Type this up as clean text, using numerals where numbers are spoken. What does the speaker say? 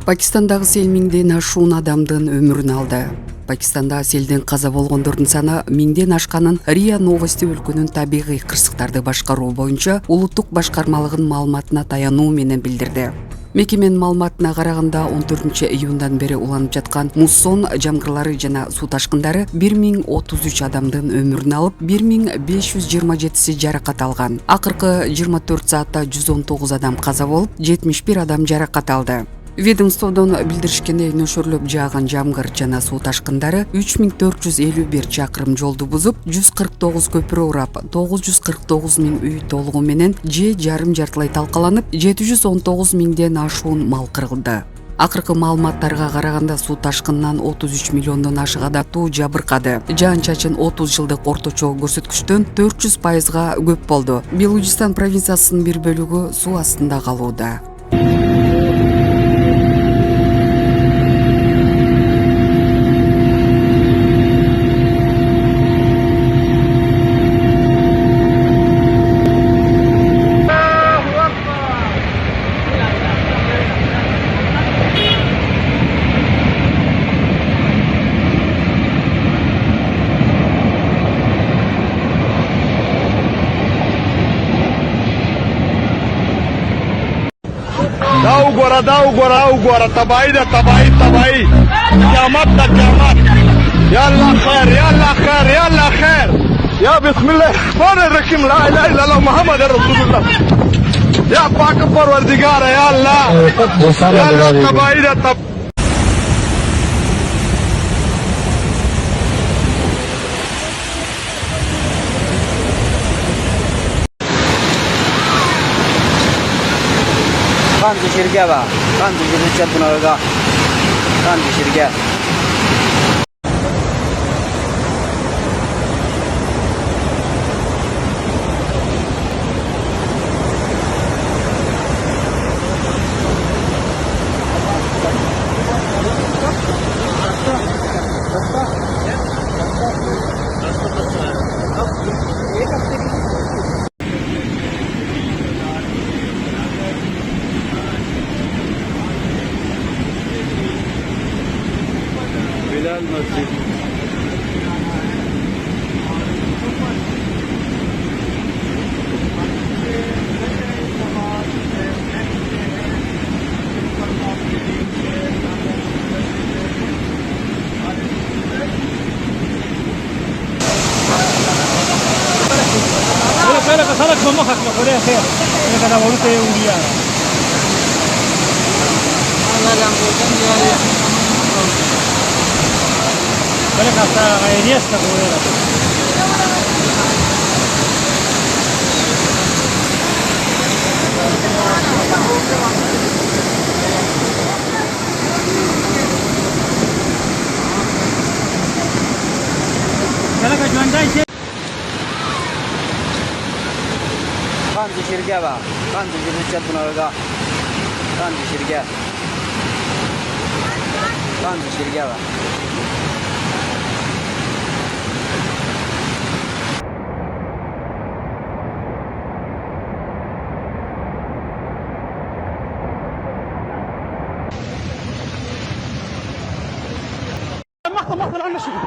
Пакистандагы сел миңден ашуун адамдын өмүрүн алды. Пакистанда селден каза болгондордун саны миңден ашканын РИА Новости өлкөнүн табигый кырсыктарды башкаруу боюнча улуттук башкармалыгынын маалыматына таянуу менен билдирди. Мекеменин маалыматына караганда 14-июндан бери уланып жаткан муссон жамгырлары жана суу ташкындары 1033 адамдын өмүрүн алып, 1527 жаракат алган. Акыркы 24 саатта 119 адам каза болуп, 71 адам жаракат алды. Ведомстводон билдиришкендей, нөшөрлөп жааган жамгыр жана суу ташкындары 3451 чакырым жолду бузуп, 149 көпүрө урап, 949 миң үй толугу менен же жарым жартылай талкаланып, 719 миңден ашуун мал кырылды. Акыркы маалыматтарга караганда суу ташкынынан 33 миллиондон ашык адамды жабыркады. Жаан-чачын 30 жылдык орточо көрсөткүчтөн 400%га көп болду. Белужистан провинциясынын бир бөлүгү суу астында калууда. Dá o gora, tabai da tabai. Kiamat da kiamat. Yalla khair. Ya bismillah. Rahmanir-Rahim. La ilaha illallah Muhammadur Rasulullah. Ya pak Parvardigar, ya Allah. Yalla tabai da tabai. Kan dişirge var. Kan dişirge bunlarga. Kan dişirge. Bilal Masjid. Espera que sale con mojas, lo podría hacer. Tiene que dar volumen un día. Espera que hasta la galería está como era. Espera que yo andáis. Kan dişirge var. Kan dişirge bunlarga. Kan dişirge. Kan dişirge var. مخطر الان نشوف